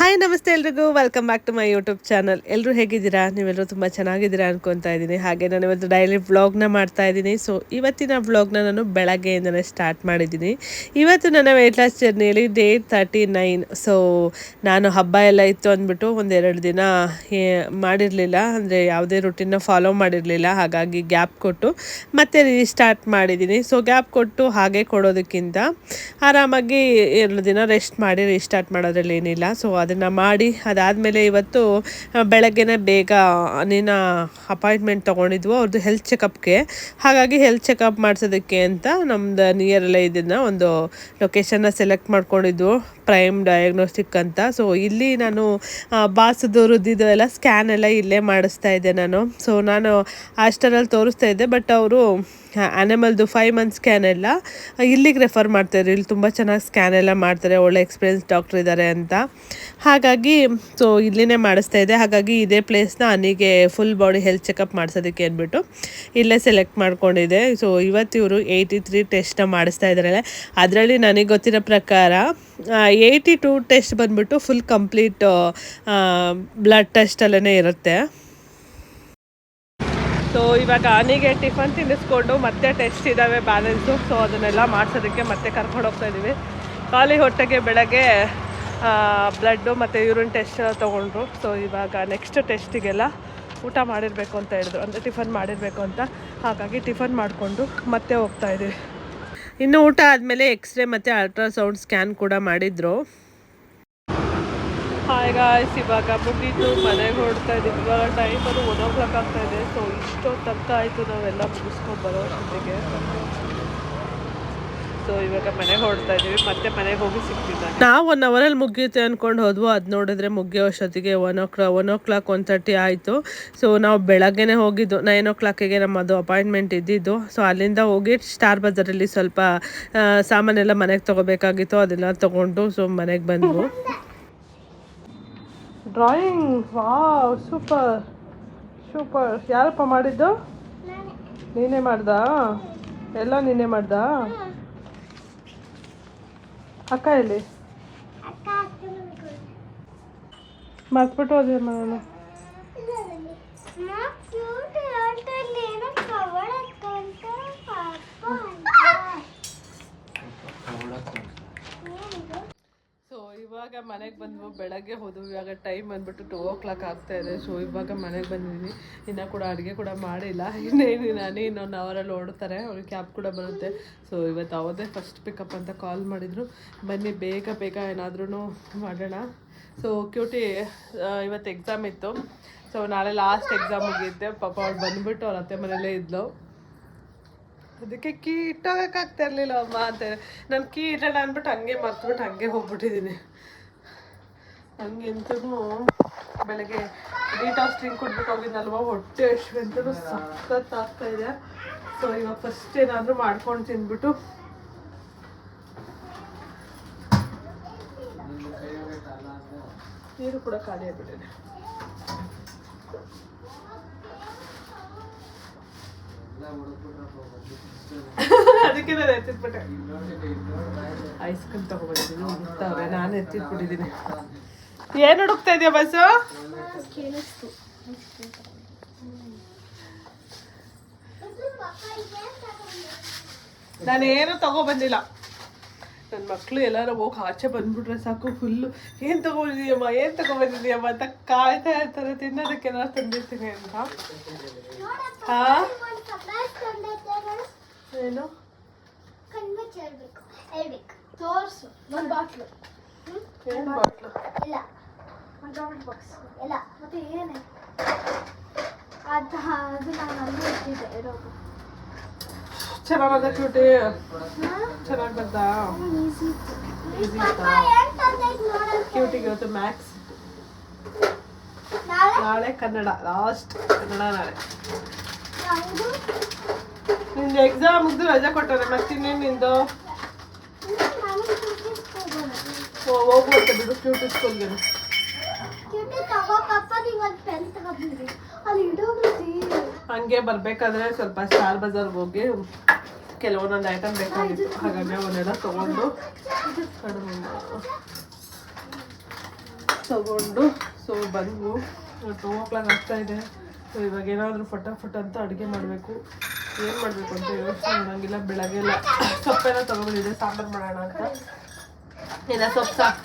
Hi ನಮಸ್ತೆ ಎಲ್ರಿಗೂ welcome back to my YouTube channel. ಎಲ್ಲರೂ ಹೇಗಿದ್ದೀರಾ? ನೀವೆಲ್ಲರೂ ತುಂಬ ಚೆನ್ನಾಗಿದ್ದೀರಾ ಅನ್ಕೊತಾ ಇದ್ದೀನಿ. ಹಾಗೆ ನಾನು ಇವತ್ತು ಡೈಲಿ ವ್ಲಾಗ್ನ ಮಾಡ್ತಾ ಇದ್ದೀನಿ. ಸೊ ಇವತ್ತಿನ ವ್ಲಾಗ್ನ ನಾನು ಬೆಳಗ್ಗೆಯಿಂದಲೇ ಸ್ಟಾರ್ಟ್ ಮಾಡಿದ್ದೀನಿ. ಇವತ್ತು ನನ್ನ ವೆಯ್ಟ್ ಲಾಸ್ ಜರ್ನಿಯಲ್ಲಿ ಡೇ 39. ಸೊ ನಾನು ಹಬ್ಬ ಎಲ್ಲ ಇತ್ತು ಅಂದ್ಬಿಟ್ಟು ಒಂದೆರಡು ದಿನ ಮಾಡಿರಲಿಲ್ಲ, ಅಂದರೆ ಯಾವುದೇ ರುಟೀನ್ನ ಫಾಲೋ ಮಾಡಿರಲಿಲ್ಲ. ಹಾಗಾಗಿ ಗ್ಯಾಪ್ ಕೊಟ್ಟು ಮತ್ತೆ ರೀಸ್ಟಾರ್ಟ್ ಮಾಡಿದ್ದೀನಿ. ಸೊ ಗ್ಯಾಪ್ ಕೊಟ್ಟು ಹಾಗೆ ಕೊಡೋದಕ್ಕಿಂತ ಆರಾಮಾಗಿ 2 ದಿನ ರೆಸ್ಟ್ ಮಾಡಿ ರೀಸ್ಟಾರ್ಟ್ ಮಾಡೋದ್ರಲ್ಲಿ ಏನಿಲ್ಲ. ಸೊ ಅದನ್ನು ಮಾಡಿ ಅದಾದಮೇಲೆ ಇವತ್ತು ಬೆಳಗ್ಗೆನೇ ಬೇಗ ನೀನು ಅಪಾಯಿಂಟ್ಮೆಂಟ್ ತೊಗೊಂಡಿದ್ವು ಅವ್ರದ್ದು ಹೆಲ್ತ್ ಚೆಕಪ್ಗೆ. ಹಾಗಾಗಿ ಹೆಲ್ತ್ ಚೆಕಪ್ ಮಾಡಿಸೋದಕ್ಕೆ ಅಂತ ನಮ್ಮದು ನಿಯರಲ್ಲೇ ಇದನ್ನು ಒಂದು ಲೊಕೇಶನ್ನ ಸೆಲೆಕ್ಟ್ ಮಾಡ್ಕೊಂಡಿದ್ವು, ಪ್ರೈಮ್ ಡಯಾಗ್ನೋಸ್ಟಿಕ್ ಅಂತ. ಸೊ ಇಲ್ಲಿ ನಾನು ಬಾಸದು ರುದ್ದಿದ್ದು ಎಲ್ಲ ಸ್ಕ್ಯಾನ್ ಎಲ್ಲ ಇಲ್ಲೇ ಮಾಡಿಸ್ತಾ ಇದ್ದೆ ನಾನು. ಸೊ ನಾನು ಹಾಸ್ಟೆಲಲ್ಲಿ ತೋರಿಸ್ತಾ ಇದ್ದೆ, ಬಟ್ ಅವರು ಆ್ಯನಿಮಲ್ದು 5 ಮಂತ್ ಸ್ಕ್ಯಾನ್ ಎಲ್ಲ ಇಲ್ಲಿಗೆ ರೆಫರ್ ಮಾಡ್ತಾರೆ. ಇಲ್ಲಿ ತುಂಬ ಚೆನ್ನಾಗಿ ಸ್ಕ್ಯಾನ್ ಎಲ್ಲ ಮಾಡ್ತಾರೆ, ಒಳ್ಳೆ ಎಕ್ಸ್ಪೀರಿಯನ್ಸ್ ಡಾಕ್ಟ್ರ್ ಇದ್ದಾರೆ ಅಂತ. ಹಾಗಾಗಿ ಸೊ ಇಲ್ಲಿನೇ ಮಾಡಿಸ್ತಾ ಇದ್ದೆ. ಹಾಗಾಗಿ ಇದೇ ಪ್ಲೇಸ್ನ ಅನಿಗೆ ಫುಲ್ ಬಾಡಿ ಹೆಲ್ತ್ ಚೆಕಪ್ ಮಾಡಿಸೋದಕ್ಕೆ ಅಂದ್ಬಿಟ್ಟು ಇಲ್ಲೇ ಸೆಲೆಕ್ಟ್ ಮಾಡ್ಕೊಂಡಿದ್ದೆ. ಸೊ ಇವತ್ತು ಇವರು 83 ಟೆಸ್ಟ್ನ ಮಾಡಿಸ್ತಾ ಇದ್ದಾರಲ್ಲ. ಅದರಲ್ಲಿ ನನಗೆ ಗೊತ್ತಿರೋ ಪ್ರಕಾರ 82 ಟೆಸ್ಟ್ ಬಂದುಬಿಟ್ಟು ಫುಲ್ ಕಂಪ್ಲೀಟ್ ಬ್ಲಡ್ ಟೆಸ್ಟಲ್ಲೇ ಇರುತ್ತೆ. ಸೊ ಇವಾಗ ಆನಿಗೆ ಟಿಫನ್ ತಿನ್ನಿಸ್ಕೊಂಡು ಮತ್ತೆ ಟೆಸ್ಟ್ ಇದ್ದಾವೆ ಬ್ಯಾಲೆನ್ಸು. ಸೊ ಅದನ್ನೆಲ್ಲ ಮಾಡಿಸೋದಕ್ಕೆ ಮತ್ತೆ ಕರ್ಕೊಂಡು ಹೋಗ್ತಾ ಇದ್ದೀವಿ. ಖಾಲಿ ಹೊಟ್ಟೆಗೆ ಬೆಳಗ್ಗೆ ಬ್ಲಡ್ಡು ಮತ್ತು ಯೂರಿನ್ ಟೆಸ್ಟ್ ಎಲ್ಲ ತೊಗೊಂಡ್ರು. ಸೊ ಇವಾಗ ನೆಕ್ಸ್ಟ್ ಟೆಸ್ಟಿಗೆಲ್ಲ ಊಟ ಮಾಡಿರಬೇಕು ಅಂತ ಹೇಳಿದ್ರು, ಅಂದರೆ ಟಿಫನ್ ಮಾಡಿರಬೇಕು ಅಂತ. ಹಾಗಾಗಿ ಟಿಫನ್ ಮಾಡಿಕೊಂಡು ಮತ್ತೆ ಹೋಗ್ತಾ ಇದ್ದೀವಿ. ಇನ್ನು ಊಟ ಆದಮೇಲೆ ಎಕ್ಸ್ರೇ ಮತ್ತು ಅಲ್ಟ್ರಾಸೌಂಡ್ ಸ್ಕ್ಯಾನ್ ಕೂಡ ಮಾಡಿದರು. ಹಾಯ್ ಗಾಯ್ಸ್, ಇವಾಗ ಮುಗೀತು, ಮನೆಗೆ ಹೊರಡ್ತಾ ಇದ್ದೀವಿ. ಇವಾಗ ಟೈಮ್ ಅದು 1 o'clock ಆಗ್ತಾಯಿದೆ. ಸೊ ಇಷ್ಟೊತ್ತು ತನಕ ಆಯಿತು ನಾವೆಲ್ಲ ಮುಗಿಸ್ಕೊಂಡು ಬರೋ ಜೊತೆಗೆ. ಸೊ ಇವಾಗ ಮನೆಗೆ ಹೊರಡ್ತಾ ಇದ್ದೀವಿ, ಮತ್ತೆ ಮನೆಗೆ ಹೋಗಿ ಸಿಗ್ತಿದ್ದಾನೆ. ನಾವು 1 ಅವರಲ್ಲಿ ಮುಗಿಯುತ್ತೆ ಅಂದ್ಕೊಂಡು ಹೋದ್ವು. ಅದು ನೋಡಿದ್ರೆ ಮುಗಿಯೋ ಅಷ್ಟೊತ್ತಿಗೆ 1 o'clock 1:30 ಆಯಿತು. ಸೊ ನಾವು ಬೆಳಗ್ಗೆನೇ ಹೋಗಿದ್ದು 9 o'clockಗೆ ನಮ್ಮದು ಅಪಾಯಿಂಟ್ಮೆಂಟ್ ಇದ್ದಿದ್ದು. ಸೊ ಅಲ್ಲಿಂದ ಹೋಗಿ ಸ್ಟಾರ್ ಬಜಾರಲ್ಲಿ ಸ್ವಲ್ಪ ಸಾಮಾನೆಲ್ಲ ಮನೆಗೆ ತೊಗೋಬೇಕಾಗಿತ್ತು, ಅದೆಲ್ಲ ತೊಗೊಂಡು ಸೊ ಮನೆಗೆ ಬಂದ್ವು. Drawing, wow, super super. ಯಾರಪ್ಪ ಮಾಡಿದ್ದು? ನೀನೇ ಮಾಡ್ದಾ? ಎಲ್ಲ ನೀನೇ ಮಾಡ್ದಾ? ಅಕ್ಕ ಎಲ್ಲಿ? ಮರ್ತ್ಬಿಟ್ಟು ಹೋದೆ ನಾನು. ಸೊ ಇವಾಗ ಮನೆಗೆ ಬಂದ್ವು, ಬೆಳಗ್ಗೆ ಹೋದ್ವು. ಇವಾಗ ಟೈಮ್ ಬಂದ್ಬಿಟ್ಟು 2 o'clock ಆಗ್ತಾ ಇದೆ. ಸೊ ಇವಾಗ ಮನೆಗೆ ಬಂದಿದ್ದೀನಿ. ಇನ್ನೂ ಕೂಡ ಅಡುಗೆ ಕೂಡ ಮಾಡಿಲ್ಲ. ಇನ್ನೊಂದು ಅವರಲ್ಲಿ ಓಡ್ತಾರೆ, ಅವ್ರಿಗೆ ಕ್ಯಾಬ್ ಕೂಡ ಬರುತ್ತೆ. ಸೊ ಇವತ್ತು ಅವರದೇ ಫಸ್ಟ್ ಪಿಕಪ್ ಅಂತ ಕಾಲ್ ಮಾಡಿದರು. ಬನ್ನಿ ಬೇಗ ಬೇಗ ಏನಾದ್ರೂ ಮಾಡೋಣ. ಸೊ ಕ್ಯೂಟಿ ಇವತ್ತು ಎಕ್ಸಾಮ್ ಇತ್ತು. ಸೊ ನಾಳೆ ಲಾಸ್ಟ್ ಎಕ್ಸಾಮ್ ಮುಗಿಯುತ್ತೆ. ಪಾಪ ಅವ್ಳು ಬಂದುಬಿಟ್ಟು ಅವ್ರ ಅತ್ತೆ ಮನೇಲೇ ಇದ್ಲು. ಅದಕ್ಕೆ ಕೀ ಇಟ್ಟೋಗೋಕ್ಕಾಗ್ತಾ ಇರಲಿಲ್ಲ ಅಮ್ಮ ಅಂತ. ನಾನು ಕೀ ಇಡೋಣ ಅಂದ್ಬಿಟ್ಟು ಹಂಗೆ ಮರ್ತ್ಬಿಟ್ಟು ಹಂಗೆ ಹೋಗ್ಬಿಟ್ಟಿದ್ದೀನಿ. ಹಂಗೆ ಎಂತೂ ಬೆಳಗ್ಗೆ ಡಿಟಾಕ್ಸ್ ಡ್ರಿಂಕ್ ಕುಡ್ಬಿಟ್ಟು ಹೋಗಿದ್ದಲ್ವ, ಹೊಟ್ಟೆ ಅಷ್ಟಂತೂ ಸಖತ್ ಆಗ್ತಾಯಿದೆ. ಸೊ ಇವಾಗ ಫಸ್ಟ್ ಏನಾದರೂ ಮಾಡ್ಕೊಂಡು ತಿಂದ್ಬಿಟ್ಟು ನೀರು ಕೂಡ ಖಾಲಿ ಆಗಿಬಿಟ್ಟಿದೆ. ಅದಕ್ಕೆ ನಾನು ಎತ್ತಿಟ್ಬಿಟ್ಟೆ. ಐಸ್ ಕ್ರೀಮ್ ತಗೊಬಂದಿದ್ದೀನಿ, ಹುಡುಕ್ತಾವೆ, ನಾನು ಎತ್ತಿಟ್ಬಿಟ್ಟಿದ್ದೀನಿ. ಏನು ಹುಡುಕ್ತಾ ಇದೆಯಾ ಬಸ್ಸು? ನಾನೇನು ತಗೊಬಂದಿಲ್ಲ. ನನ್ನ ಮಕ್ಕಳು ಎಲ್ಲರೂ ಹೋಗಿ ಆಚೆ ಬಂದ್ಬಿಟ್ರೆ ಸಾಕು, ಫುಲ್ಲು ಏನು ತಗೊಬಂದಿದ್ದೀಯಮ್ಮ ಅಂತ ಕಾಯ್ತಾ ಇರ್ತಾರೆ ತಿನ್ನೋದಕ್ಕೆ ಏನಾದ್ರು ತಂದಿರ್ತೀನಿ ಅಂತ. ಹಾಂ ಏನು ತೋರಿಸು. ಒಂದು ಬಾಟ್ಲು, ಏನು ಬಾಟ್ಲು ಇಲ್ಲ, ಬಾಕ್ಸ್ ಇಲ್ಲ, ಮತ್ತೆ ಏನೇ ಅದು ನಾನು ಅಲ್ಲಿ ಇಟ್ಟಿದ್ದೆ ಇರೋದು. ಚೆನ್ನಾಗಿ ಬಂದ ಕ್ಯೂಟಿ, ಚೆನ್ನಾಗಿ ಬಂದ. ಕ್ಯೂಟಿಗೆ ಇವತ್ತು ಮ್ಯಾಥ್ಸ್, ನಾಳೆ ಕನ್ನಡ, ಲಾಸ್ಟ್ ಕನ್ನಡ ನಾಳೆ. ನಿಂದು ಎಕ್ಸಾಮ್ ಮುಗಿದು ರಜೆ ಕೊಟ್ಟಾರೆ, ಮತ್ತಿನ್ನೇನು ನಿಂದು? ಹೋಗ್ಬೋದು ಬಿಡು ಕ್ಯೂಟಿ ಸ್ಕೂಲ್ಗೆ. ಹಂಗೆ ಬರ್ಬೇಕಾದ್ರೆ ಸ್ವಲ್ಪ ಸ್ಟಾರ್ ಬಜಾರ್ಗೆ ಹೋಗಿ ಕೆಲವೊಂದೊಂದು ಐಟಮ್ ಬೇಕಾಗಿತ್ತು. ಹಾಗಾಗಿ ಅವನ್ನೆಲ್ಲ ತೊಗೊಂಡು ತಗೊಂಡು ಸೊ ಬಂದು 2 o'clock ಆಗ್ತಾಯಿದೆ. ಸೊ ಇವಾಗ ಏನಾದರೂ ಫಟಾಫಟ್ ಅಂತ ಅಡುಗೆ ಮಾಡಬೇಕು. ಏನು ಮಾಡಬೇಕು ಅಂತ ಯೋಚನೆ ಮಾಡೋಂಗಿಲ್ಲ. ಬೆಳಗ್ಗೆಲ್ಲ ಸೊಪ್ಪೆಲ್ಲ ತೊಗೊಂಡಿದ್ದೆ ಸಾಂಬಾರು ಮಾಡೋಣ ಅಂತ. ಇಲ್ಲ ಸೊಪ್ಪು ಸಾಕು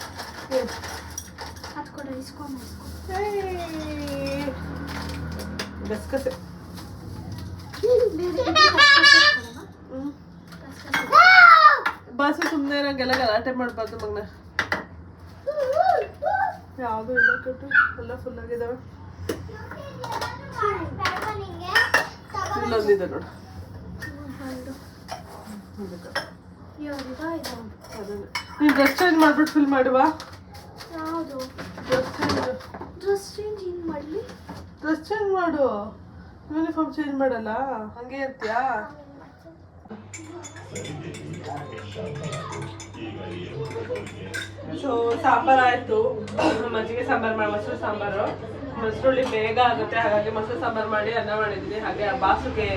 ಗಸಗಸೆ ಬಾಸು ಸುಮ್ಮನೆ ನಂಗೆಲ್ಲ ಗಲಾಟೆ ಮಾಡಬಾರ್ದು ಮಗನ. ಯಾವುದೂ ಇಲ್ಲ ಕಟ್ಟು ಎಲ್ಲ ಫುಲ್ ಆಗಿದ್ದಾವೆ. ಇಲ್ಲೊಂದಿದೆ ನೋಡು. ನೀನು ಡ್ರೆಸ್ ಚೇಂಜ್ ಮಾಡ್ಬಿಟ್ಟು ಫಿಲ್ ಮಾಡುವ. ಡ್ರೆಸ್ ಚೇಂಜ್ ಮಾಡು. ಯೂನಿಫಾರ್ಮ್ ಚೇಂಜ್ ಮಾಡಲ್ಲ, ಹಂಗೆ ಇರ್ತೀಯಾ? ಸೊ ಸಾಂಬಾರು ಆಯಿತು. ಮಜ್ಜಿಗೆ ಸಾಂಬಾರು ಮಾಡಿ ಮೊಸರು ಸಾಂಬಾರು. ಮೊಸರುಳ್ಳಿ ಬೇಗ ಆಗುತ್ತೆ, ಹಾಗಾಗಿ ಮೊಸರು ಸಾಂಬಾರು ಮಾಡಿ ಅನ್ನ ಮಾಡಿದ್ದೀನಿ. ಹಾಗೆ ಬಾಸುಗೆ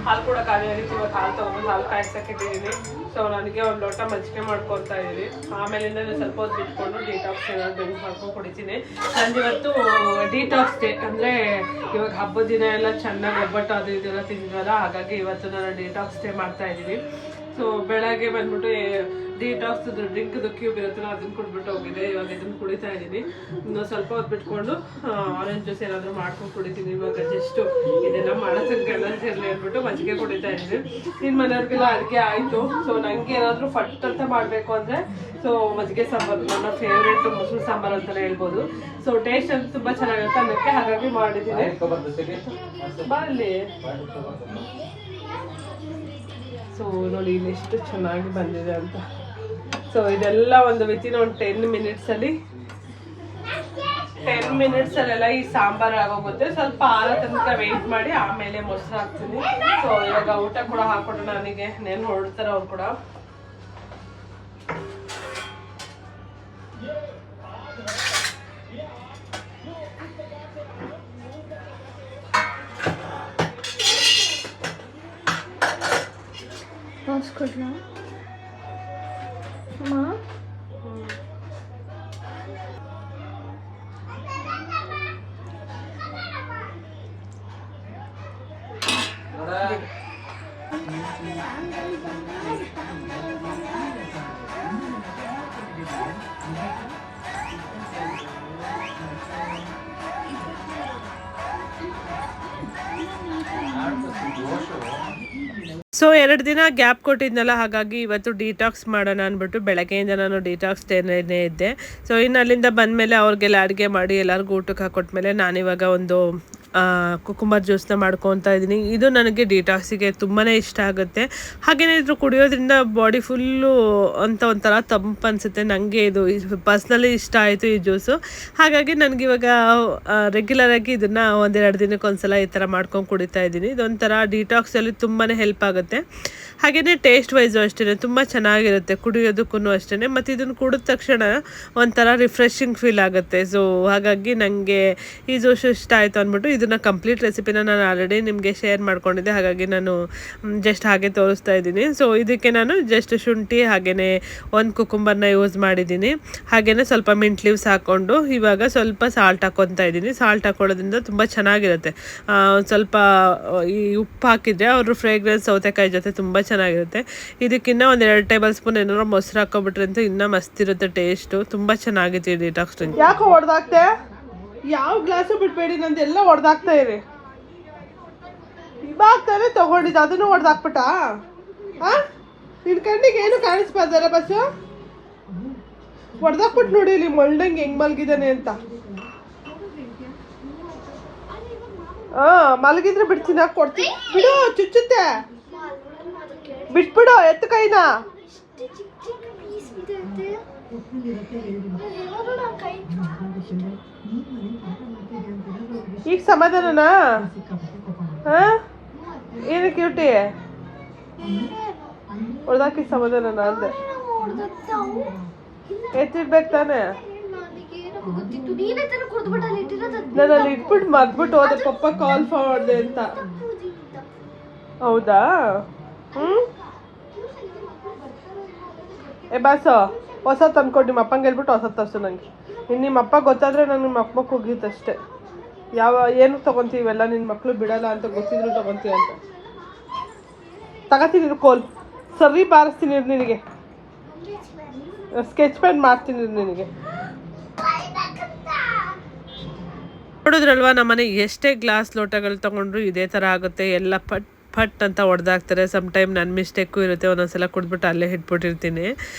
ಹಾಲು ಕೂಡ ಖಾಲಿ ಆಗಿತ್ತು. ಇವಾಗ ಹಾಲು ತೊಗೊಂಡು ಹಾಲು ಕಾಯಿಸಕ್ಕಿಟ್ಟಿದ್ದೀನಿ. ಸೊ ನನಗೆ ಒಂದು ಲೋಟ ಮಜ್ಜಿಗೆ ಮಾಡ್ಕೊತಾ ಇದ್ದೀನಿ. ಆಮೇಲಿಂದ ಸ್ವಲ್ಪ ಹೊತ್ತು ಬಿಟ್ಕೊಂಡು ಡಿಟಾಕ್ಸ್ ಏನಾದ್ರು ಡ್ರಿಂಕ್ ಮಾಡ್ಕೊಂಡು ಕುಡಿತೀನಿ. ನಂದು ಇವತ್ತು ಡಿಟಾಕ್ಸ್ ಡೇ, ಅಂದರೆ ಇವಾಗ ಹಬ್ಬದ ದಿನ ಎಲ್ಲ ಚೆನ್ನಾಗಿ ಒಬ್ಬಟ್ಟು ಅದು ಇದೆಲ್ಲ ತಿಂದಿದ್ವಲ್ಲ, ಹಾಗಾಗಿ ಇವತ್ತು ನಾನು ಡಿಟಾಕ್ಸ್ ಡೇ ಮಾಡ್ತಾ ಇದ್ದೀನಿ. ಸೊ ಬೆಳಗ್ಗೆ ಬಂದ್ಬಿಟ್ಟು ಡಿಟಾಕ್ಸ್ ಡ್ರಿಂಕ್ದು ಕ್ಯೂಬ್ ಇರುತ್ತಲ್ಲ ಅದನ್ನು ಕುಡಿದ್ಬಿಟ್ಟು ಹೋಗಿದೆ. ಇವಾಗ ಇದನ್ನು ಕುಡಿತಾ ಇದ್ದೀನಿ. ಇನ್ನು ಸ್ವಲ್ಪ ಹೊತ್ತು ಬಿಟ್ಕೊಂಡು ಆರೆಂಜ್ ಜ್ಯೂಸ್ ಏನಾದರೂ ಮಾಡ್ಕೊಂಡು ಕುಡಿತೀನಿ. ಇವಾಗ ಜಸ್ಟು ಇದೆಲ್ಲ ಮಾಡೋದಕ್ಕೆ ಎನರ್ಜಿ ಇರಲಿ ಅಂದ್ಬಿಟ್ಟು ಮಜ್ಜಿಗೆ ಕುಡಿತಾ ಇದ್ದೀನಿ. ಇನ್ನು ಮನೆಯವ್ರಿಗೆಲ್ಲ ಅಡುಗೆ ಆಯಿತು. ಸೊ ನನಗೆ ಏನಾದರೂ ಫಟ್ ಅಂತ ಮಾಡಬೇಕು ಅಂದರೆ ಸೊ ಮಜ್ಜಿಗೆ ಸಾಂಬಾರು ನನ್ನ ಫೇವ್ರೇಟ್ ಮೊಸರು ಸಾಂಬಾರು ಅಂತಲೇ ಹೇಳ್ಬೋದು. ಸೊ ಟೇಸ್ಟ್ ಅಂತ ತುಂಬ ಚೆನ್ನಾಗಿರುತ್ತೆ ಅನ್ನೋಕ್ಕೆ ಹಾಗಾಗಿ ಮಾಡಿದ್ದೀನಿ. ಬರಲಿ. ಸೊ ನೋಡಿ ಇಲ್ಲಿ ಎಷ್ಟು ಚೆನ್ನಾಗಿ ಬಂದಿದೆ ಅಂತ. ಸೊ ಇದೆಲ್ಲ ಒಂದು ವಿತಿನ್ ಒಂದು 10 ಮಿನಿಟ್ಸಲ್ಲೆಲ್ಲ ಈ ಸಾಂಬಾರು ಆಗೋಗುತ್ತೆ. ಸ್ವಲ್ಪ ಆರ ತನಕ ವೆಯ್ಟ್ ಮಾಡಿ ಆಮೇಲೆ ಮೊಸರು ಹಾಕ್ತೀನಿ. ಸೊ ಇವಾಗ ಊಟ ಕೂಡ ಹಾಕ್ಕೊಟ್ಟು ನನಗೆ ನೇನು ಹೊರಡ್ತಾರೆ ಅವ್ರು ಕೂಡ. ಕೊಡ್ಲಾ ಅಮ್ಮ? ಸೊ 2 ದಿನ ಗ್ಯಾಪ್ ಕೊಟ್ಟಿದ್ನಲ್ಲ, ಹಾಗಾಗಿ ಇವತ್ತು ಡಿಟಾಕ್ಸ್ ಮಾಡೋಣ ಅಂದ್ಬಿಟ್ಟು ಬೆಳಗ್ಗೆಯಿಂದ ನಾನು ಡಿಟಾಕ್ಸ್ ಡೇನೇ ಇದ್ದೆ. ಸೊ ಇನ್ನು ಅಲ್ಲಿಂದ ಬಂದಮೇಲೆ ಅವ್ರಿಗೆಲ್ಲ ಅಡುಗೆ ಮಾಡಿ ಎಲ್ಲರಿಗೂ ಊಟಕ್ಕೆ ಹಾಕೊಟ್ಮೇಲೆ ನಾನಿವಾಗ ಒಂದು ಕುಕುಂಬರ್ ಜ್ಯೂಸ್ನ ಮಾಡ್ಕೊತಾ ಇದ್ದೀನಿ. ಇದು ನನಗೆ ಡಿಟಾಕ್ಸಿಗೆ ತುಂಬಾ ಇಷ್ಟ ಆಗುತ್ತೆ. ಹಾಗೆಯೇ ಇದ್ರ ಕುಡಿಯೋದ್ರಿಂದ ಬಾಡಿ ಫುಲ್ಲು ಅಂತ ಒಂಥರ ತಂಪು ಅನಿಸುತ್ತೆ. ನನಗೆ ಇದು ಪರ್ಸ್ನಲಿ ಇಷ್ಟ ಆಯಿತು ಈ ಜ್ಯೂಸು. ಹಾಗಾಗಿ ನನಗಿವಾಗ ರೆಗ್ಯುಲರಾಗಿ ಇದನ್ನು 1-2 ದಿನಕ್ಕೊಂದ್ಸಲ ಈ ಥರ ಮಾಡ್ಕೊಂಡು ಕುಡಿತಾ ಇದ್ದೀನಿ. ಇದೊಂಥರ ಡಿಟಾಕ್ಸಲ್ಲಿ ತುಂಬಾ ಹೆಲ್ಪ್ ಆಗುತ್ತೆ. ಹಾಗೆಯೇ ಟೇಸ್ಟ್ ವೈಸು ಅಷ್ಟೇ ತುಂಬ ಚೆನ್ನಾಗಿರುತ್ತೆ ಕುಡಿಯೋದಕ್ಕೂ ಅಷ್ಟೇ. ಮತ್ತು ಇದನ್ನು ಕುಡಿದ ತಕ್ಷಣ ಒಂಥರ ರಿಫ್ರೆಶಿಂಗ್ ಫೀಲ್ ಆಗುತ್ತೆ. ಸೊ ಹಾಗಾಗಿ ನನಗೆ ಈ ಜ್ಯೂಸ್ ಇಷ್ಟ ಆಯಿತು ಅಂದ್ಬಿಟ್ಟು ಇದನ್ನು ಕಂಪ್ಲೀಟ್ ರೆಸಿಪಿನ ನಾನು ಆಲ್ರೆಡಿ ನಿಮಗೆ ಶೇರ್ ಮಾಡ್ಕೊಂಡಿದ್ದೆ. ಹಾಗಾಗಿ ನಾನು ಜಸ್ಟ್ ಹಾಗೆ ತೋರಿಸ್ತಾ ಇದ್ದೀನಿ. ಸೊ ಇದಕ್ಕೆ ನಾನು ಜಸ್ಟ್ ಶುಂಠಿ ಹಾಗೆಯೇ ಒಂದು ಕುಕುಂಬರ್ನ ಯೂಸ್ ಮಾಡಿದ್ದೀನಿ. ಹಾಗೆಯೇ ಸ್ವಲ್ಪ ಮಿಂಟ್ ಲೀವ್ಸ್ ಹಾಕ್ಕೊಂಡು ಇವಾಗ ಸ್ವಲ್ಪ ಸಾಲ್ಟ್ ಹಾಕ್ಕೊತಾ ಇದ್ದೀನಿ. ಸಾಲ್ಟ್ ಹಾಕೊಳ್ಳೋದ್ರಿಂದ ತುಂಬ ಚೆನ್ನಾಗಿರುತ್ತೆ. ಸ್ವಲ್ಪ ಈ ಉಪ್ಪು ಹಾಕಿದರೆ ಅವರು ಫ್ರೇಗ್ರೆನ್ಸ್ ಸೌತೆಕಾಯಿ ಜೊತೆ ತುಂಬ ಚೆನ್ನಾಗಿರುತ್ತೆ. ಇದಕ್ಕಿನ್ನ 1-2 ಟೇಬಲ್ ಸ್ಪೂನ್ ಏನಾದ್ರು ಮೊಸರು ಹಾಕೋಬಿಟ್ರೆ ಅಂತ ಇನ್ನೂ ಮಸ್ತ್ ಇರುತ್ತೆ ಟೇಸ್ಟು. ತುಂಬ ಚೆನ್ನಾಗಿದೆ ಡಿಟಾಕ್ಸ್ ಡ್ರಿಂಕ್. ಯಾಕೋ ಹೊಡೆದಾಕ್ತೆ? ಯಾವ ಗ್ಲಾಸು ಬಿಡಬೇಡಿ, ನಂದೆಲ್ಲ ಹೊಡೆದಾಕ್ತಾ ಇರಿ. ಇವಾಗ ತಾನೇ ತಗೊಂಡಿದ್ದು, ಅದನ್ನು ಹೊಡೆದಾಕ್ಬಿಟ್ಟ? ನಿನ್ನ ಕಣ್ಣಿಗೆ ಏನು ಕಾಣಿಸ್ಬಾರ್ದಲ್ಲ ಬಸ್ಸು? ಹೊಡೆದಾಕ್ಬಿಟ್ಟು ನೋಡಿ ಇಲ್ಲಿ ಮಲ್ದಂಗೆ ಹೆಂಗೆ ಮಲಗಿದ್ದಾನೆ ಅಂತ. ಮಲಗಿದ್ರೆ ಬಿಡ್ತೀನಿ, ಕೊಡ್ತೀನಿ. ಬಿಡು, ಚುಚ್ಚುತ್ತೆ. ಬಿಟ್ಬಿಡು, ಎತ್ತು ಕೈನ. ಈಗ ಸಮಾಧಾನನಾ? ಏನಕ್ಕೆ ಕ್ಯೂಟಿ ಹೊಡೆದಾಕಿ ಸಮಾಧಾನನಾ ಅಂದೆ. ಎತ್ತಿಡ್ಬೇಕು ತಾನೆ. ನಾನು ಅಲ್ಲಿ ಇಟ್ಬಿಟ್ಟು ಮರ್ದ್ಬಿಟ್ಟು ಹೋದೆ ಪಪ್ಪ ಕಾಲ್ ಮಾಡಿದೆ ಅಂತ. ಹೌದಾ? ಬಾಸು ಹೊಸ ತಂದ್ಕೊಟ್ಟು ನಿಮ್ಮ ಅಪ್ಪಂಗೆ ಹೇಳ್ಬಿಟ್ಟು ಹೊಸ ತರ್ಸು ನನಗೆ. ಇನ್ನು ನಿಮ್ಮ ಅಪ್ಪ ಗೊತ್ತಾದರೆ ನಂಗೆ ನಿಮ್ಮ ಅಪ್ಪ ಹೋಗಿತ್ತಷ್ಟೇ. ಏನು ತೊಗೊತೀವೆಲ್ಲ ನಿನ್ನ ಮಕ್ಕಳು ಬಿಡಲ್ಲ ಅಂತ ಗೊತ್ತಿದ್ರು ತೊಗೊತೀಯ ಅಂತ. ತಗೋತೀನಿ ಕೋಲ್ ಸರಿ ಬಾರಿಸ್ತೀನಿ ನಿನಗೆ, ಸ್ಕೆಚ್ ಪೆನ್ ಮಾಡ್ತೀನಿ ನಿನಗೆ. ನೋಡಿದ್ರಲ್ವಾ ನಮ್ಮನೆ ಎಷ್ಟೇ ಗ್ಲಾಸ್ ಲೋಟಗಳು ತೊಗೊಂಡ್ರು ಇದೇ ಥರ ಆಗುತ್ತೆ. ಎಲ್ಲ ಪಟ್ ಪಟ್ ಅಂತ ಹೊಡೆದಾಕ್ತಾರೆ. ಸಮ್ ಟೈಮ್ ನನ್ನ ಮಿಸ್ಟೇಕು ಇರುತ್ತೆ, ಒಂದೊಂದ್ಸಲ ಕುಡ್ಬಿಟ್ಟು ಅಲ್ಲೇ ಇಟ್ಬಿಟ್ಟಿರ್ತೀನಿ.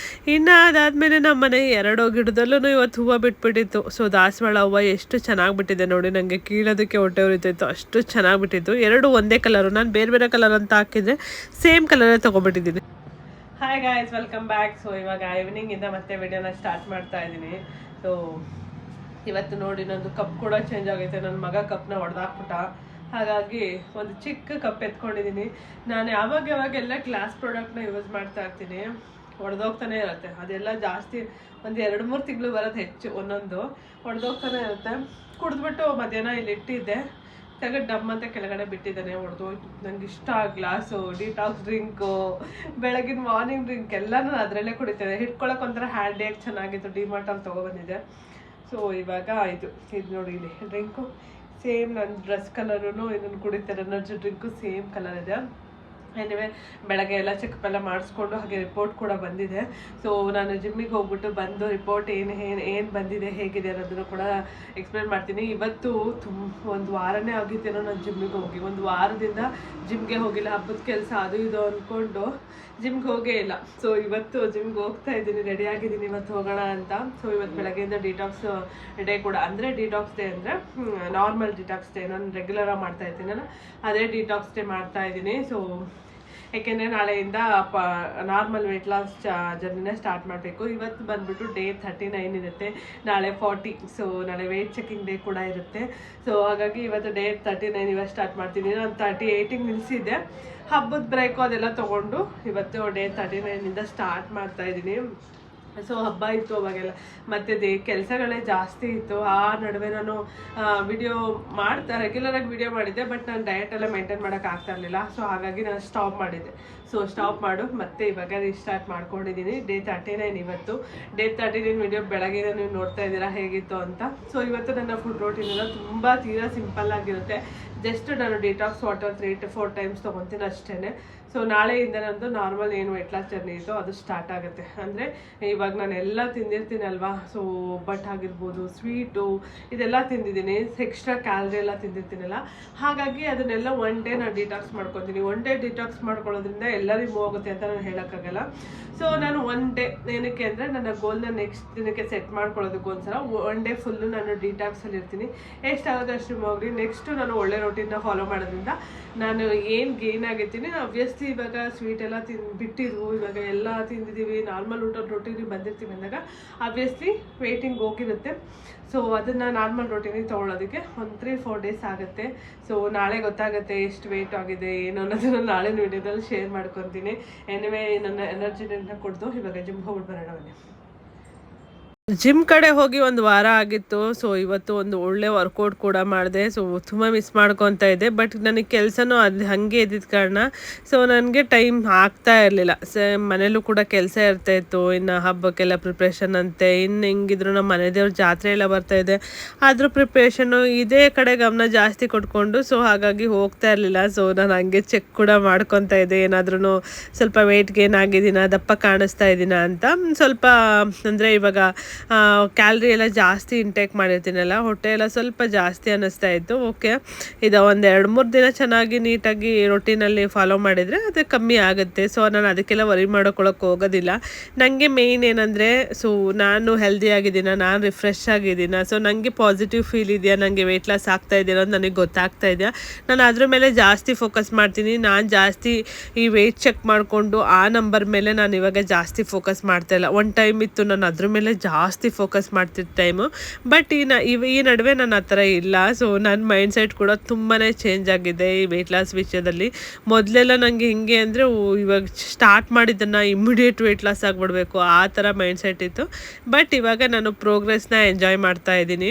ಇನ್ನು ಅದಾದಮೇಲೆ ನಮ್ಮನೆ 2 ಗಿಡದಲ್ಲೂ ಇವತ್ತು ಹೂವು ಬಿಟ್ಬಿಟ್ಟಿತ್ತು. ಸೊ ದಾಸವಾಳ ಹೂವು ಎಷ್ಟು ಚೆನ್ನಾಗಿ ಬಿಟ್ಟಿದೆ ನೋಡಿ, ನನಗೆ ಕೀಳೋದಕ್ಕೆ ಹೊಟ್ಟೆ ಉರಿತಾಯಿತ್ತು, ಅಷ್ಟು ಚೆನ್ನಾಗಿ ಬಿಟ್ಟಿತ್ತು. 2 ಒಂದೇ ಕಲರು. ನಾನು ಬೇರೆ ಬೇರೆ ಕಲರ್ ಅಂತ ಹಾಕಿದರೆ ಸೇಮ್ ಕಲರೇ ತೊಗೊಬಿಟ್ಟಿದ್ದೀನಿ. Hi guys, welcome back. So ಇವಾಗ ಈವ್ನಿಂಗಿಂದ ಮತ್ತೆ ವಿಡಿಯೋನ ಸ್ಟಾರ್ಟ್ ಮಾಡ್ತಾ ಇದ್ದೀನಿ. ಸೊ ಇವತ್ತು ನೋಡಿ ನಂದು ಕಪ್ ಕೂಡ ಚೇಂಜ್ ಆಗೈತೆ. ನನ್ನ ಮಗ ಕಪ್ನ ಹೊಡೆದಾಕ್ಬಿಟ್ಟ, ಹಾಗಾಗಿ ಒಂದು ಚಿಕ್ಕ ಕಪ್ ಎತ್ಕೊಂಡಿದ್ದೀನಿ. ನಾನು ಯಾವಾಗೆಲ್ಲ ಗ್ಲಾಸ್ ಪ್ರಾಡಕ್ಟ್ನ ಯೂಸ್ ಮಾಡ್ತಾ ಇರ್ತೀನಿ, ಹೊಡೆದೋಗ್ತಾನೆ ಇರುತ್ತೆ. ಅದೆಲ್ಲ ಜಾಸ್ತಿ ಒಂದು 2-3 ತಿಂಗಳು ಬರೋದು, ಹೆಚ್ಚು ಒಂದೊಂದು ಹೊಡೆದೋಗ್ತಾನೆ ಇರುತ್ತೆ. ಕುಡಿದ್ಬಿಟ್ಟು ಮಧ್ಯಾಹ್ನ ಇಲ್ಲಿ ಇಟ್ಟಿದ್ದೆ, ತೆಗೆದು ಡಮ್ ಅಂತ ಕೆಳಗಡೆ ಬಿಟ್ಟಿದ್ದಾನೆ, ಹೊಡೆದೋಯ್ತು. ನಂಗೆ ಇಷ್ಟ ಗ್ಲಾಸು, ಡಿಟಾಕ್ಸ್ ಡ್ರಿಂಕು, ಬೆಳಗಿನ ಮಾರ್ನಿಂಗ್ ಡ್ರಿಂಕ್ ಎಲ್ಲನೂ ಅದರಲ್ಲೇ ಕುಡಿತೇನೆ. ಹಿಡ್ಕೊಳಕ್ಕೆ ಒಂಥರ ಹ್ಯಾಂಡಿಯಾಗಿ ಚೆನ್ನಾಗಿತ್ತು, ಡಿಮಾರ್ಟಲ್ಲಿ ತೊಗೊಬಂದಿದ್ದೆ. ಸೊ ಇವಾಗ ಇದು ನೋಡಿ, ಇಲ್ಲಿ ಡ್ರಿಂಕು ಸೇಮ್ ನನ್ನ ಡ್ರೆಸ್ ಕಲರೂ ಇದನ್ನು ಕುಡಿತಾರೆ. ಎನರ್ಜಿ ಡ್ರಿಂಕು ಸೇಮ್ ಕಲರ್ ಇದೆ. ಎನಿವೆ ಬೆಳಗ್ಗೆ ಎಲ್ಲ ಚೆಕಪ್ ಎಲ್ಲ ಮಾಡಿಸ್ಕೊಂಡು ಹಾಗೆ ರಿಪೋರ್ಟ್ ಕೂಡ ಬಂದಿದೆ. ಸೊ ನಾನು ಜಿಮ್ಮಿಗೆ ಹೋಗ್ಬಿಟ್ಟು ಬಂದು ರಿಪೋರ್ಟ್ ಏನು ಬಂದಿದೆ, ಹೇಗಿದೆ ಅನ್ನೋದನ್ನು ಕೂಡ ಎಕ್ಸ್ಪ್ಲೇನ್ ಮಾಡ್ತೀನಿ. ಇವತ್ತು ಒಂದು ವಾರನೇ ಆಗಿತ್ತೇನೋ ನಾನು ಜಿಮ್ಮಿಗೆ ಹೋಗಿ. ಒಂದು ವಾರದಿಂದ ಜಿಮ್ಗೆ ಹೋಗಿಲ್ಲ, ಹಬ್ಬದ ಕೆಲಸ ಅದು ಇದು ಅಂದ್ಕೊಂಡು ಜಿಮ್ಗೆ ಹೋಗೇ ಇಲ್ಲ. ಸೊ ಇವತ್ತು ಜಿಮ್ಗೆ ಹೋಗ್ತಾ ಇದ್ದೀನಿ, ರೆಡಿ ಆಗಿದ್ದೀನಿ ಇವತ್ತು ಹೋಗೋಣ ಅಂತ. ಸೊ ಇವತ್ತು ಬೆಳಗ್ಗೆಯಿಂದ ಡಿಟಾಕ್ಸ್ ಡೇ ಕೂಡ, ಅಂದರೆ ಡಿಟಾಕ್ಸ್ ಡೇ ಅಂದರೆ ನಾರ್ಮಲ್ ಡಿಟಾಕ್ಸ್ ಡೇ, ನಾನು ರೆಗ್ಯುಲರಾಗಿ ಮಾಡ್ತಾ ಇರ್ತೀನಲ್ಲ ಅದೇ ಡಿಟಾಕ್ಸ್ ಡೇ ಮಾಡ್ತಾ ಇದ್ದೀನಿ. ಸೊ ಯಾಕೆಂದರೆ ನಾಳೆಯಿಂದ ನಾರ್ಮಲ್ ವೆಯ್ಟ್ ಲಾಸ್ ಜರ್ನಿನ ಸ್ಟಾರ್ಟ್ ಮಾಡಬೇಕು. ಇವತ್ತು ಬಂದುಬಿಟ್ಟು ಡೇ 39 ಇರುತ್ತೆ, ನಾಳೆ 40. ಸೊ ನಾಳೆ ವೆಯ್ಟ್ ಚೆಕಿಂಗ್ ಡೇ ಕೂಡ ಇರುತ್ತೆ. ಸೊ ಹಾಗಾಗಿ ಇವತ್ತು ಡೇ 39 ಇವತ್ತು ಸ್ಟಾರ್ಟ್ ಮಾಡ್ತೀನಿ. ನಾನು 38ಗೆ ನಿಲ್ಲಿಸಿದ್ದೆ, ಹಬ್ಬದ ಬ್ರೇಕು ಅದೆಲ್ಲ ತೊಗೊಂಡು ಇವತ್ತು ಡೇ 39ಇಂದ ಸ್ಟಾರ್ಟ್ ಮಾಡ್ತಾಯಿದ್ದೀನಿ. ಸೊ ಹಬ್ಬ ಇತ್ತು ಅವಾಗೆಲ್ಲ, ಮತ್ತು ಕೆಲಸಗಳೇ ಜಾಸ್ತಿ ಇತ್ತು. ಆ ನಡುವೆ ನಾನು ರೆಗ್ಯುಲರಾಗಿ ವಿಡಿಯೋ ಮಾಡಿದ್ದೆ, ಬಟ್ ನಾನು ಡಯಟೆಲ್ಲ ಮೇಂಟೈನ್ ಮಾಡೋಕ್ಕಾಗ್ತಾ ಇರಲಿಲ್ಲ. ಸೊ ಹಾಗಾಗಿ ನಾನು ಸ್ಟಾಪ್ ಮಾಡಿದ್ದೆ. ಸೊ ಸ್ಟಾಪ್ ಮತ್ತೆ ಇವಾಗ ರೀಸ್ಟಾರ್ಟ್ ಮಾಡ್ಕೊಂಡಿದ್ದೀನಿ. ಡೇ 39 ಇವತ್ತು. ಡೇ 39 ವಿಡಿಯೋ ಬೆಳಗ್ಗೆ ನೀವು ನೋಡ್ತಾ ಇದ್ದೀರಾ ಹೇಗಿತ್ತು ಅಂತ. ಸೊ ಇವತ್ತು ನನ್ನ ಫುಡ್ ರೋಟೀನ್ ಎಲ್ಲ ತುಂಬ ತೀರಾ ಸಿಂಪಲ್ ಆಗಿರುತ್ತೆ. ಜಸ್ಟ್ ನಾನು ಡಿಟಾಕ್ಸ್ ವಾಟರ್ 3 to 4 ಟೈಮ್ಸ್ ತೊಗೊತೀನಿ ಅಷ್ಟೇ. ಸೊ ನಾಳೆಯಿಂದ ನಂದು ನಾರ್ಮಲ್ ಏನು ವೆಯ್ಟ್ ಲಾಸ್ ಜರ್ನಿ ಇತ್ತು ಅದು ಸ್ಟಾರ್ಟ್ ಆಗುತ್ತೆ. ಅಂದರೆ ಇವಾಗ ನಾನು ಎಲ್ಲ ತಿಂದಿರ್ತೀನಲ್ವಾ, ಸೊ ಒಬ್ಬಟ್ಟು ಆಗಿರ್ಬೋದು, ಸ್ವೀಟು ಇದೆಲ್ಲ ತಿಂದಿದ್ದೀನಿ, ಎಕ್ಸ್ಟ್ರಾ ಕ್ಯಾಲರಿ ಎಲ್ಲ ತಿಂದಿರ್ತೀನಲ್ಲ, ಹಾಗಾಗಿ ಅದನ್ನೆಲ್ಲ ಒನ್ ಡೇ ನಾನು ಡಿಟಾಕ್ಸ್ ಮಾಡ್ಕೊತೀನಿ. ಒನ್ ಡೇ ಡಿಟಾಕ್ಸ್ ಮಾಡ್ಕೊಳ್ಳೋದ್ರಿಂದ ಎಲ್ಲ ರಿಮೂವ್ ಆಗುತ್ತೆ ಅಂತ ನಾನು ಹೇಳೋಕ್ಕಾಗಲ್ಲ. ಸೊ ನಾನು ಒನ್ ಡೇ ಏನಕ್ಕೆ ಅಂದರೆ ನನ್ನ ಗೋಲ್ನ ನೆಕ್ಸ್ಟ್ ದಿನಕ್ಕೆ ಸೆಟ್ ಮಾಡ್ಕೊಳ್ಳೋದಕ್ಕೋಸ್ಕರ ಒನ್ ಡೇ ಫುಲ್ಲು ನಾನು ಡಿಟಾಕ್ಸಲ್ಲಿ ಇರ್ತೀನಿ. ಎಷ್ಟಾಗುತ್ತೆ ಅಷ್ಟು ರಿಮೂವ್ ಆಗಲಿ. ನೆಕ್ಸ್ಟು ನಾನು ಒಳ್ಳೆ ರೊಟೀನ್ನ ಫಾಲೋ ಮಾಡೋದ್ರಿಂದ ನಾನು ಏನು ಗೇನ್ ಆಗಿರ್ತೀನಿ. ಆಬ್ವಿಯಸ್ಲಿ ಇವಾಗ ಸ್ವೀಟ್ ಎಲ್ಲ ಬಿಟ್ಟಿದ್ವು, ಇವಾಗ ಎಲ್ಲ ತಿಂದಿದ್ದೀವಿ, ನಾರ್ಮಲ್ ರೊಟೀನಿಗೆ ಬಂದಿರ್ತೀವಿ ಅಂದಾಗ ಆಬ್ವಿಯಸ್ಲಿ ವೇಟಿಂಗ್ ಹೋಗಿರುತ್ತೆ. ಸೊ ಅದನ್ನು ನಾರ್ಮಲ್ ರೊಟೀನಿಗೆ ತೊಗೊಳೋದಕ್ಕೆ ಒಂದು 3-4 ಡೇಸ್ ಆಗುತ್ತೆ. ಸೊ ನಾಳೆ ಗೊತ್ತಾಗುತ್ತೆ ಎಷ್ಟು ವೆಯ್ಟ್ ಆಗಿದೆ ಏನು ಅನ್ನೋದನ್ನು ನಾಳೆ ವಿಡಿಯೋದಲ್ಲಿ ಶೇರ್ ಮಾಡ್ಕೊತೀನಿ. ಎನಿವೆ ನನ್ನ ಎನರ್ಜಿ ಡ್ರಿಂಕ್ನ ಕೊಡ್ದು ಇವಾಗ ಜಿಮ್ಗೆ ಹೋಗ್ಬಿಟ್ಟು ಬರೋಣ ಬನ್ನಿ. ಜಿಮ್ ಕಡೆ ಹೋಗಿ ಒಂದು ವಾರ ಆಗಿತ್ತು. ಸೊ ಇವತ್ತು ಒಂದು ಒಳ್ಳೆ ವರ್ಕೌಟ್ ಕೂಡ ಮಾಡಿದೆ. ಸೊ ತುಂಬ ಮಿಸ್ ಮಾಡ್ಕೊತಾ ಇದ್ದೆ, ಬಟ್ ನನಗೆ ಕೆಲಸನೂ ಅದು ಹಾಗೆ ಇದ್ದಿದ್ದ ಕಾರಣ ಸೊ ನನಗೆ ಟೈಮ್ ಆಗ್ತಾ ಇರಲಿಲ್ಲ. ಮನೇಲೂ ಕೂಡ ಕೆಲಸ ಇರ್ತಾಯಿತ್ತು, ಇನ್ನು ಹಬ್ಬಕ್ಕೆಲ್ಲ ಪ್ರಿಪ್ರೇಷನ್ ಅಂತೆ, ಇನ್ನು ಹೆಂಗಿದ್ರು ನಮ್ಮ ಮನೆ ದೇವ್ರ ಜಾತ್ರೆ ಎಲ್ಲ ಬರ್ತಾಯಿದೆ, ಅದ್ರ ಪ್ರಿಪ್ರೇಷನ್ನು ಇದೇ ಕಡೆ ಗಮನ ಜಾಸ್ತಿ ಕೊಟ್ಕೊಂಡು ಸೊ ಹಾಗಾಗಿ ಹೋಗ್ತಾ ಇರಲಿಲ್ಲ. ಸೊ ನಾನು ಹಂಗೆ ಚೆಕ್ ಕೂಡ ಮಾಡ್ಕೊತಾ ಇದ್ದೆ, ಏನಾದ್ರೂ ಸ್ವಲ್ಪ ವೆಯ್ಟ್ ಗೇನ್ ಆಗಿದ್ದೀನ, ದಪ್ಪ ಕಾಣಿಸ್ತಾ ಇದ್ದೀನ ಅಂತ. ಸ್ವಲ್ಪ ಅಂದರೆ ಇವಾಗ ಕ್ಯಾಲ್ರಿ ಎಲ್ಲ ಜಾಸ್ತಿ ಇಂಟೇಕ್ ಮಾಡಿರ್ತೀನಲ್ಲ, ಹೊಟ್ಟೆ ಎಲ್ಲ ಸ್ವಲ್ಪ ಜಾಸ್ತಿ ಅನ್ನಿಸ್ತಾ ಇತ್ತು. ಓಕೆ, ಇದು ಒಂದು 2-3 ದಿನ ಚೆನ್ನಾಗಿ ನೀಟಾಗಿ ರೊಟೀನಲ್ಲಿ ಫಾಲೋ ಮಾಡಿದರೆ ಅದು ಕಮ್ಮಿ ಆಗುತ್ತೆ. ಸೊ ನಾನು ಅದಕ್ಕೆಲ್ಲ ವರಿ ಮಾಡ್ಕೊಳಕ್ಕೆ ಹೋಗೋದಿಲ್ಲ. ನನಗೆ ಮೇಯ್ನ್ ಏನಂದರೆ ಸೊ ನಾನು ಹೆಲ್ದಿ ಆಗಿದ್ದೀನ, ನಾನು ರಿಫ್ರೆಶ್ ಆಗಿದ್ದೀನ, ಸೊ ನನಗೆ ಪಾಸಿಟಿವ್ ಫೀಲ್ ಇದೆಯಾ, ನನಗೆ ವೆಯ್ಟ್ ಲಾಸ್ ಆಗ್ತಾ ಇದೆಯಾ ಅನ್ನೋದು ನನಗೆ ಗೊತ್ತಾಗ್ತಾ ಇದೆಯಾ, ನಾನು ಅದ್ರ ಮೇಲೆ ಜಾಸ್ತಿ ಫೋಕಸ್ ಮಾಡ್ತೀನಿ. ನಾನು ಜಾಸ್ತಿ ಈ ವೆಯ್ಟ್ ಚೆಕ್ ಮಾಡಿಕೊಂಡು ಆ ನಂಬರ್ ಮೇಲೆ ನಾನು ಇವಾಗ ಜಾಸ್ತಿ ಫೋಕಸ್ ಮಾಡ್ತಾಯಿಲ್ಲ. ಒಂದು ಟೈಮ್ ಇತ್ತು ನಾನು ಅದ್ರ ಮೇಲೆ ಜಾಸ್ತಿ ಫೋಕಸ್ ಮಾಡ್ತಿದ್ದ ಟೈಮು, ಬಟ್ ಈ ನಡುವೆ ನಾನು ಆ ಥರ ಇಲ್ಲ. ಸೊ ನನ್ನ ಮೈಂಡ್ಸೆಟ್ ಕೂಡ ತುಂಬಾ ಚೇಂಜ್ ಆಗಿದೆ ಈ ವೆಯ್ಟ್ ಲಾಸ್ ವಿಷಯದಲ್ಲಿ. ಮೊದಲೆಲ್ಲ ನನಗೆ ಹಿಂಗೆ ಅಂದರೆ ಇವಾಗ ಸ್ಟಾರ್ಟ್ ಮಾಡಿದ್ದನ್ನು ಇಮ್ಮಿಡಿಯೇಟ್ ವೆಯ್ಟ್ ಲಾಸ್ ಆಗಿಬಿಡ್ಬೇಕು ಆ ಥರ ಮೈಂಡ್ಸೆಟ್ ಇತ್ತು. ಬಟ್ ಇವಾಗ ನಾನು ಪ್ರೋಗ್ರೆಸ್ನ ಎಂಜಾಯ್ ಮಾಡ್ತಾ ಇದ್ದೀನಿ.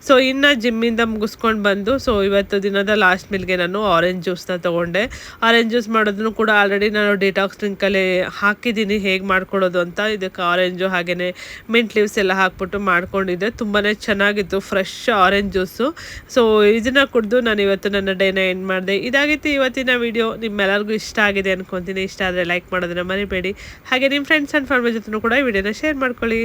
ಸೊ ಇನ್ನು ಜಿಮ್ಮಿಂದ ಮುಗಿಸ್ಕೊಂಡು ಬಂದು ಸೊ ಇವತ್ತು ದಿನದ ಲಾಸ್ಟ್ ಮೀಲ್ಗೆ ನಾನು ಆರೆಂಜ್ ಜ್ಯೂಸ್ನ ತೊಗೊಂಡೆ. ಆರೆಂಜ್ ಜ್ಯೂಸ್ ಮಾಡೋದನ್ನು ಕೂಡ ಆಲ್ರೆಡಿ ನಾನು ಡಿಟಾಕ್ಸ್ ಡ್ರಿಂಕಲ್ಲಿ ಹಾಕಿದ್ದೀನಿ ಹೇಗೆ ಮಾಡ್ಕೊಡೋದು ಅಂತ. ಇದಕ್ಕೆ ಆರೆಂಜು ಹಾಗೆಯೇ ಮಿಂಟ್ ಲೀವ್ಸ್ ಎಲ್ಲ ಹಾಕ್ಬಿಟ್ಟು ಮಾಡ್ಕೊಂಡಿದ್ದೆ. ತುಂಬಾ ಚೆನ್ನಾಗಿತ್ತು ಫ್ರೆಶ್ ಆರೆಂಜ್ ಜ್ಯೂಸು. ಸೊ ಇದನ್ನು ಕುಡಿದು ನಾನು ಇವತ್ತು ನನ್ನ ಡೇನ ಎಂಡ್ ಮಾಡಿದೆ. ಇದಾಗಿತ್ತು ಇವತ್ತಿನ ವಿಡಿಯೋ. ನಿಮ್ಮೆಲ್ಲರಿಗೂ ಇಷ್ಟ ಆಗಿದೆ ಅನ್ಕೊತೀನಿ. ಇಷ್ಟ ಆದರೆ ಲೈಕ್ ಮಾಡೋದನ್ನ ಮರಿಬೇಡಿ. ಹಾಗೆ ನಿಮ್ಮ ಫ್ರೆಂಡ್ಸ್ ಆ್ಯಂಡ್ ಫ್ಯಾಮಿಲಿ ಜೊತೆನೂ ಕೂಡ ಈ ವಿಡಿಯೋನ ಶೇರ್ ಮಾಡ್ಕೊಳ್ಳಿ.